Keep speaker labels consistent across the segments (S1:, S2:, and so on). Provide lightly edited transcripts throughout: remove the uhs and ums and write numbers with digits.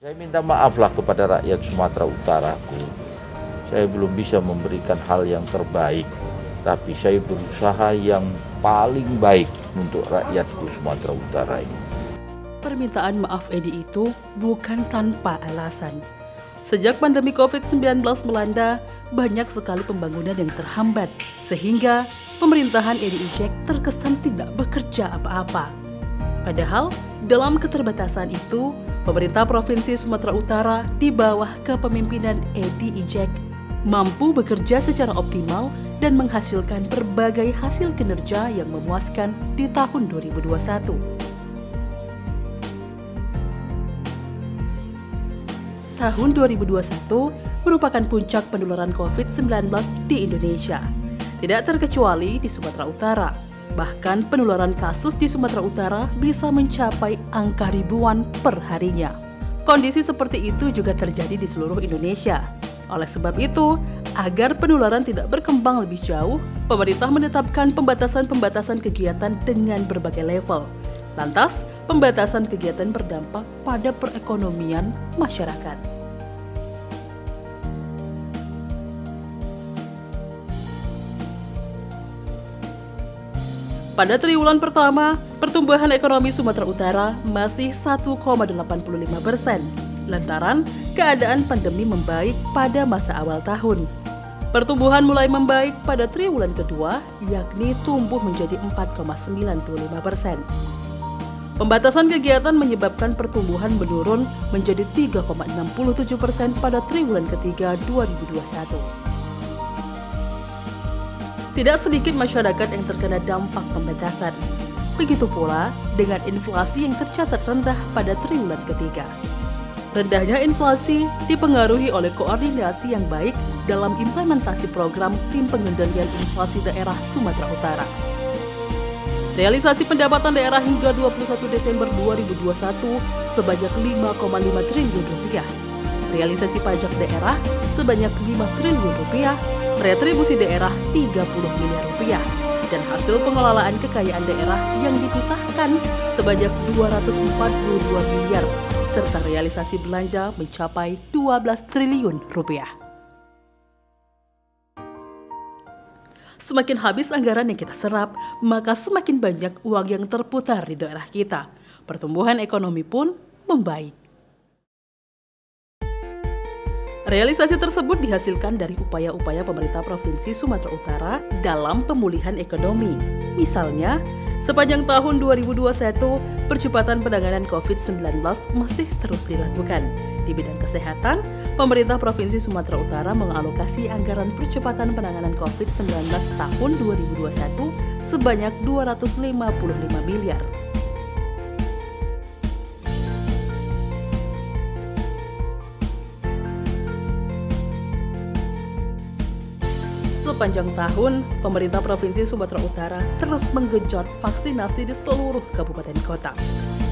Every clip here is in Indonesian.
S1: Saya minta maaflah kepada rakyat Sumatera Utaraku. Saya belum bisa memberikan hal yang terbaik, tapi saya berusaha yang paling baik untuk rakyatku Sumatera Utara ini.
S2: Permintaan maaf Edi itu bukan tanpa alasan. Sejak pandemi COVID-19 melanda, banyak sekali pembangunan yang terhambat, sehingga pemerintahan Edi Ijek terkesan tidak bekerja apa-apa. Padahal, dalam keterbatasan itu, pemerintah Provinsi Sumatera Utara di bawah kepemimpinan Edi Ijek mampu bekerja secara optimal dan menghasilkan berbagai hasil kinerja yang memuaskan di tahun 2021. Tahun 2021 merupakan puncak penularan COVID-19 di Indonesia, tidak terkecuali di Sumatera Utara. Bahkan penularan kasus di Sumatera Utara bisa mencapai angka ribuan per harinya. Kondisi seperti itu juga terjadi di seluruh Indonesia. Oleh sebab itu, agar penularan tidak berkembang lebih jauh, pemerintah menetapkan pembatasan-pembatasan kegiatan dengan berbagai level. Lantas, pembatasan kegiatan berdampak pada perekonomian masyarakat. Pada triwulan pertama, pertumbuhan ekonomi Sumatera Utara masih 1,85%, lantaran keadaan pandemi membaik pada masa awal tahun. Pertumbuhan mulai membaik pada triwulan kedua, yakni tumbuh menjadi 4,95%. Pembatasan kegiatan menyebabkan pertumbuhan menurun menjadi 3,67% pada triwulan ketiga 2021. Tidak sedikit masyarakat yang terkena dampak pembatasan. Begitu pula dengan inflasi yang tercatat rendah pada triwulan ketiga. Rendahnya inflasi dipengaruhi oleh koordinasi yang baik dalam implementasi program Tim Pengendalian Inflasi Daerah Sumatera Utara. Realisasi pendapatan daerah hingga 21 Desember 2021 sebanyak 5,5 triliun rupiah. Realisasi pajak daerah sebanyak 5 triliun rupiah, retribusi daerah 30 miliar rupiah, dan hasil pengelolaan kekayaan daerah yang dipisahkan sebanyak 242 miliar, serta realisasi belanja mencapai 12 triliun rupiah. Semakin habis anggaran yang kita serap, maka semakin banyak uang yang terputar di daerah kita. Pertumbuhan ekonomi pun membaik. Realisasi tersebut dihasilkan dari upaya-upaya pemerintah Provinsi Sumatera Utara dalam pemulihan ekonomi. Misalnya, sepanjang tahun 2021, percepatan penanganan COVID-19 masih terus dilakukan. Di bidang kesehatan, pemerintah Provinsi Sumatera Utara mengalokasi anggaran percepatan penanganan COVID-19 tahun 2021 sebanyak 255 miliar. Sepanjang tahun, pemerintah Provinsi Sumatera Utara terus menggenjot vaksinasi di seluruh kabupaten kota.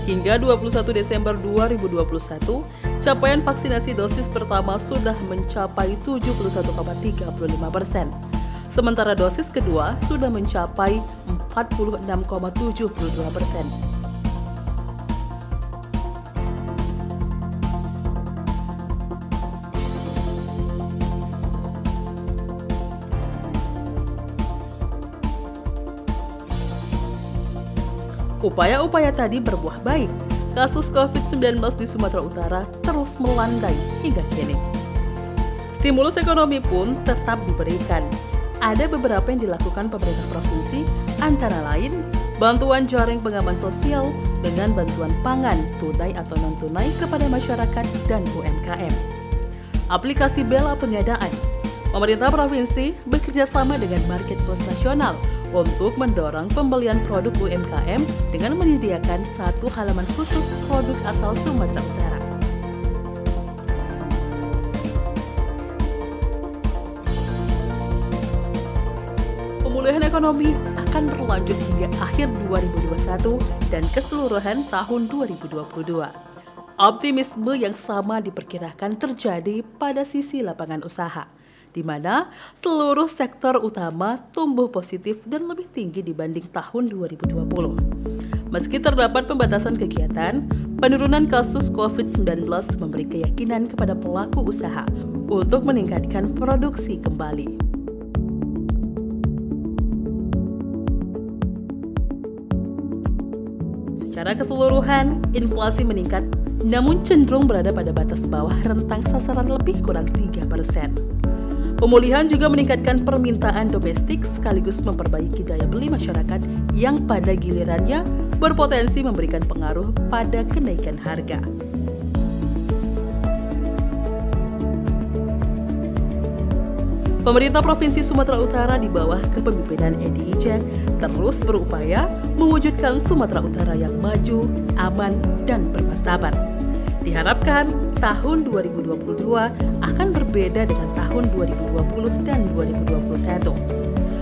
S2: Hingga 21 Desember 2021, capaian vaksinasi dosis pertama sudah mencapai 71,35%. Sementara dosis kedua sudah mencapai 46,72%. Upaya-upaya tadi berbuah baik. Kasus COVID-19 di Sumatera Utara terus melandai hingga kini. Stimulus ekonomi pun tetap diberikan. Ada beberapa yang dilakukan pemerintah provinsi, antara lain bantuan jaring pengaman sosial dengan bantuan pangan, tunai atau non-tunai kepada masyarakat dan UMKM. Aplikasi Bela Pengadaan. Pemerintah provinsi bekerja sama dengan marketplace nasional untuk mendorong pembelian produk UMKM dengan menyediakan satu halaman khusus produk asal Sumatera Utara. Pemulihan ekonomi akan berlanjut hingga akhir 2021 dan keseluruhan tahun 2022. Optimisme yang sama diperkirakan terjadi pada sisi lapangan usaha, di mana seluruh sektor utama tumbuh positif dan lebih tinggi dibanding tahun 2020. Meski terdapat pembatasan kegiatan, penurunan kasus COVID-19 memberi keyakinan kepada pelaku usaha untuk meningkatkan produksi kembali. Secara keseluruhan, inflasi meningkat namun cenderung berada pada batas bawah rentang sasaran lebih kurang 3%. Pemulihan juga meningkatkan permintaan domestik sekaligus memperbaiki daya beli masyarakat yang pada gilirannya berpotensi memberikan pengaruh pada kenaikan harga. Pemerintah Provinsi Sumatera Utara di bawah kepemimpinan Edi Ijek terus berupaya mewujudkan Sumatera Utara yang maju, aman, dan bermartabat. Diharapkan tahun 2022 akan berbeda dengan tahun 2020 dan 2021.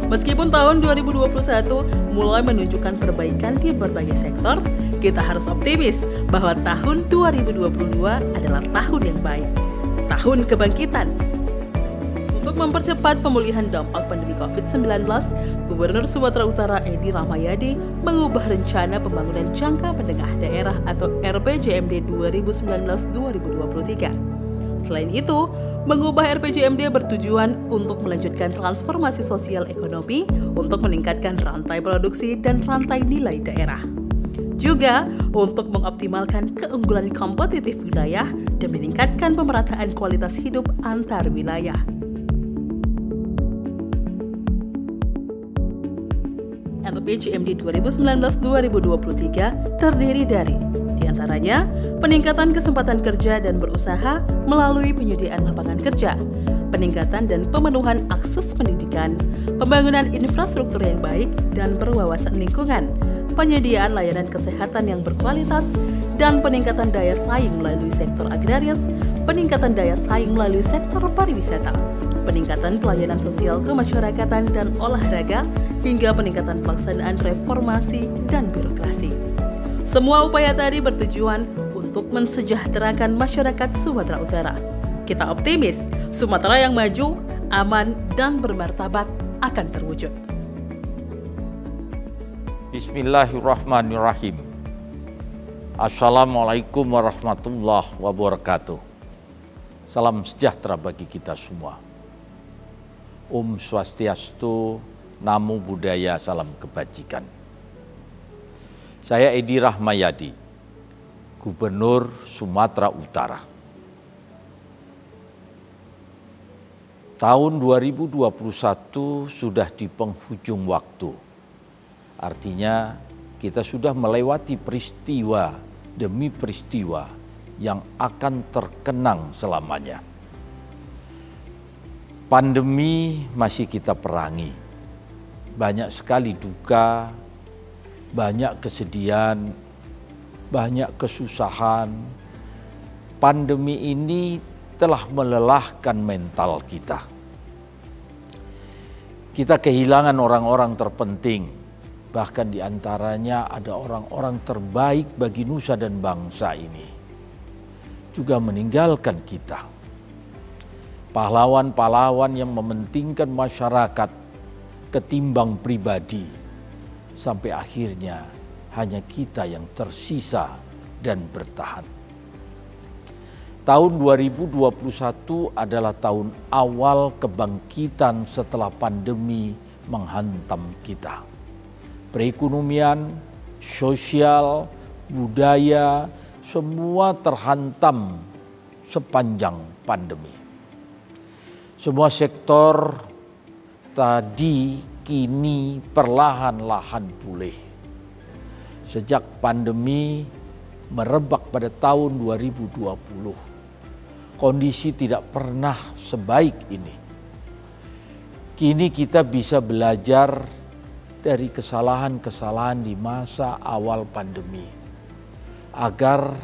S2: Meskipun tahun 2021 mulai menunjukkan perbaikan di berbagai sektor, kita harus optimis bahwa tahun 2022 adalah tahun yang baik, tahun kebangkitan. Untuk mempercepat pemulihan dampak pandemi COVID-19, Gubernur Sumatera Utara Edi Rahmayadi mengubah rencana pembangunan jangka menengah daerah atau RPJMD 2019-2023. Selain itu, mengubah RPJMD bertujuan untuk melanjutkan transformasi sosial ekonomi untuk meningkatkan rantai produksi dan rantai nilai daerah. Juga untuk mengoptimalkan keunggulan kompetitif wilayah dan meningkatkan pemerataan kualitas hidup antar wilayah. RPJMD 2019-2023 terdiri dari diantaranya peningkatan kesempatan kerja dan berusaha melalui penyediaan lapangan kerja, peningkatan dan pemenuhan akses pendidikan, pembangunan infrastruktur yang baik dan berwawasan lingkungan, penyediaan layanan kesehatan yang berkualitas, dan peningkatan daya saing melalui sektor agraris, peningkatan daya saing melalui sektor pariwisata, peningkatan pelayanan sosial kemasyarakatan dan olahraga, hingga peningkatan pelaksanaan reformasi dan birokrasi. Semua upaya tadi bertujuan untuk mensejahterakan masyarakat Sumatera Utara. Kita optimis, Sumatera yang maju, aman, dan bermartabat akan terwujud.
S1: Bismillahirrahmanirrahim. Assalamualaikum warahmatullahi wabarakatuh. Salam sejahtera bagi kita semua. Om Swastiastu, Namo Buddhaya, salam kebajikan. Saya Edi Rahmayadi, Gubernur Sumatera Utara. Tahun 2021 sudah di penghujung waktu. Artinya kita sudah melewati peristiwa demi peristiwa yang akan terkenang selamanya. Pandemi masih kita perangi. Banyak sekali duka, banyak kesedihan, banyak kesusahan. Pandemi ini telah melelahkan mental kita. Kita kehilangan orang-orang terpenting, bahkan di antaranya ada orang-orang terbaik bagi nusa dan bangsa ini. Juga meninggalkan kita. Pahlawan-pahlawan yang mementingkan masyarakat ketimbang pribadi, sampai akhirnya hanya kita yang tersisa dan bertahan. Tahun 2021 adalah tahun awal kebangkitan setelah pandemi menghantam kita. Perekonomian, sosial, budaya, semua terhantam sepanjang pandemi. Semua sektor tadi kini perlahan-lahan pulih. Sejak pandemi merebak pada tahun 2020, kondisi tidak pernah sebaik ini. Kini kita bisa belajar dari kesalahan-kesalahan di masa awal pandemi, agar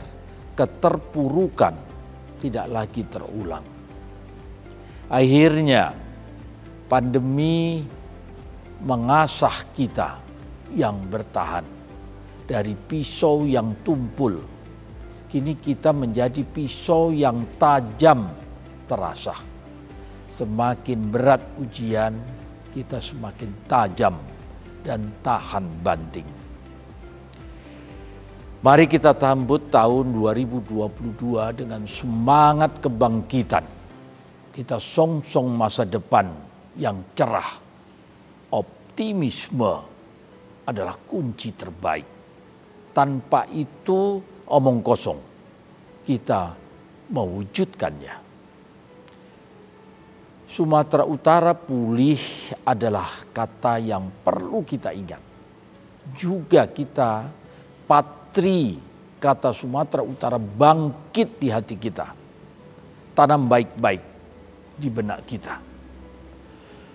S1: keterpurukan tidak lagi terulang. Akhirnya, pandemi mengasah kita yang bertahan. Dari pisau yang tumpul, kini kita menjadi pisau yang tajam terasa. Semakin berat ujian, kita semakin tajam dan tahan banting. Mari kita sambut tahun 2022 dengan semangat kebangkitan. Kita song-song masa depan yang cerah. Optimisme adalah kunci terbaik. Tanpa itu omong kosong. Kita mewujudkannya. Sumatera Utara pulih adalah kata yang perlu kita ingat. Juga kita patri kata Sumatera Utara bangkit di hati kita. Tanam baik-baik di benak kita.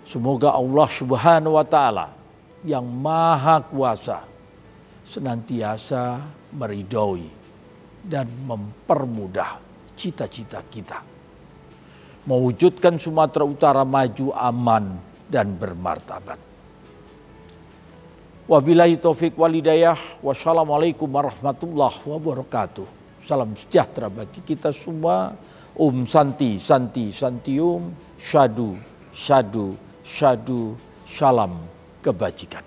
S1: Semoga Allah Subhanahu wa Ta'ala yang Maha Kuasa senantiasa meridhoi dan mempermudah cita-cita kita. Mewujudkan Sumatera Utara maju, aman, dan bermartabat. Wabillahi taufik walhidayah. Wassalamualaikum warahmatullahi wabarakatuh. Salam sejahtera bagi kita semua. Santi, Santi, Santium. Syadu, Syadu, Syadu. Salam kebajikan.